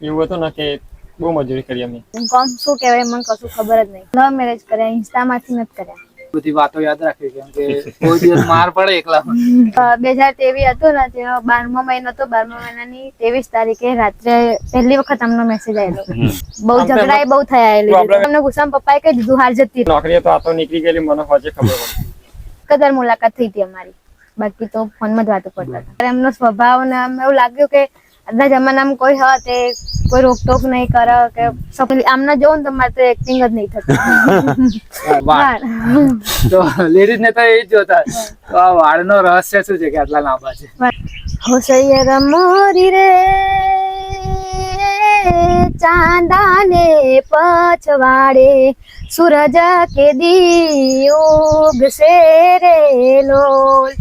એવું હતું ને કે બહુ મજૂરી કરી અમે. કોમ શું કહેવાય મને કશું ખબર જ નહીં. લવ મેરેજ કર્યા, ઇન્સ્ટામાંથી નથી કર્યા. બધી વાતો યાદ રાખવી કેમ કે કોઈ દિવસ માર પડે એકલામાં. 2023 હતું ને તે 12મો મહિનો હતો. 12મા મહિનાની 23 તારીખે રાત્રે પહેલી વખત અમને મેસેજ આવેલો. બહુ ઝઘડા બહુ થયા. અમને ગુસ્સામાં પપ્પાએ કહી દીધું હાર જતી નોકરી તો આ તો નીકળી ગયેલી મને હજે ખબર પડી. કદર મુલાકાત થઈ હતી અમારી, બાકી તો ફોનમાં જ વાતો કરતા હતા. એમનો સ્વભાવ ને એવું લાગ્યું કે આજના જમાનામાં કોઈ હોય તે કોઈ રોકટોક નહીં કરે કે આમને જોઉં ને તો મારે તો એક્ટિંગ જ નહીં થતી. તો લેડીઝ ને તો એ જ જોતા તો આ વાળનો રહસ્ય શું છે કે આટલા લાંબા છે? હોશૈયર મોરી રે ચાંદાને પછવાડે સૂરજ કે દી ઉગશે રે લોલ,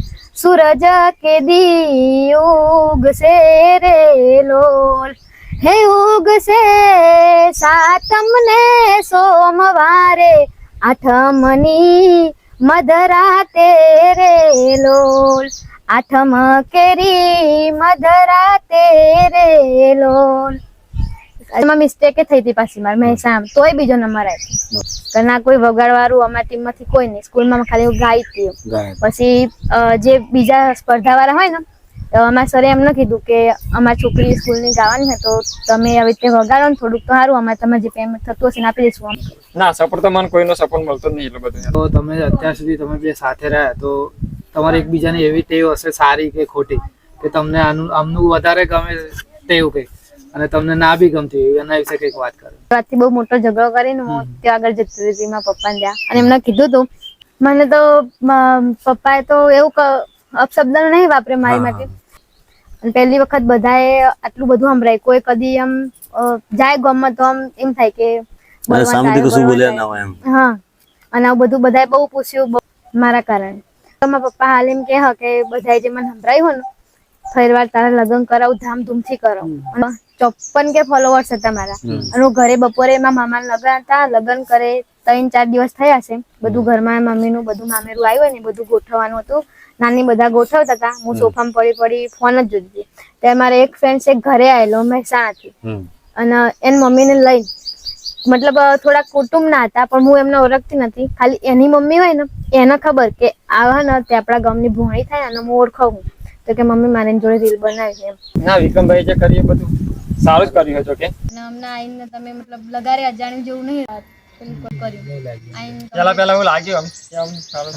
સૂરજ કે દી ઉગશે રે લોલ. હે ઉગશે સાતમ ને સોમવારે, આઠમની મધરાતે રે લોલ, આઠમ કેરી મધરાતે રે લોલ. એમાં મિસ્ટેક થઈ હતી પાછી મારે મહેસામ, તોય બીજો નંબર આવ્યો. ના કોઈ વગાડવાળું અમારી ટીમમાંથી કોઈ નહીં. સ્કૂલમાં ખાલી ગાઈ હતી. પછી જે બીજા સ્પર્ધા વાળા હોય ને અમારા સરે એમને કીધું કે અમારી છોકરી સ્કૂલની ગાવાની છે તો તમે આવી રીતે વગાડો ને થોડુંક તો સારું, અમારે તમે જે પેમેન્ટ થતું હશે ને આપી દઈશું. ના સપોર્ટ તો મને કોઈનો સપોર્ટ મળતો જ નહીં એટલો બધો. તો તમે અત્યાર સુધી તમે બે સાથે રહ્યા તો તમારે એકબીજાની એવી ટેવ હશે સારી કે ખોટી કે તમને આમનું વધારે ગમે ટેવ કઈ અને તમને ના બી ગમતી એના વિશે કઈક વાત કરો. વાતથી બહુ મોટો ઝઘડો કરીને હું ત્યાં આગળ જતી હતી મારા પપ્પાને ત્યાં, અને એમને કીધું હતું. મને તો પપ્પાએ તો એવું અપશબ્દ નહીં વાપરે મારી માટે. પહેલી વખત બધાએ આટલું બધું સંભળાય. કોઈ કદી એમ જાય ગમે તો એમ થાય કે હા, અને આવું બધું બધાએ બહુ પૂછ્યું મારા કારણે. મારા પપ્પા હાલ એમ કે બધાએ જે મને સંભળાયું ને ફરીવાર તારા લગ્ન કરાવું, ધામધૂમથી કરાવું. 54K ફોલોવર્સ હતા મારા. અને હું ઘરે બપોરે મારા મામાના લગ્ન હતા, લગ્ન કરે 3-4 દિવસ થયા છે. બધું ઘરમાં મમ્મીનું બધું મામેરું આવ્યું ને બધું ગોઠવવાનું હતું. નાની બધા ગોઠવતા હતા, હું સોફામાં પડી ફોન જ જોતી હતી. ત્યારે મારે એક ફ્રેન્ડ છે ઘરે આવેલો મહેસાણાથી, અને એની મમ્મીને લઈ, મતલબ થોડા કુટુંબ ના હતા પણ હું એમને ઓળખતી નથી. ખાલી એની મમ્મી હોય ને એને ખબર કે આવા ને તે આપણા ગામની ભોણી થાય અને હું ઓળખાવું તો કે મમ્મી મારી જોડે રીલ બનાવી છે. ના વિક્રમભાઈ જે કર્યું બધું સારું જ કર્યું હતું કે અમને આઈને તમે મતલબ લગારે અજાણ્યું જેવું નહીં કર્યું. પેલા એવું લાગ્યું આમ સારું.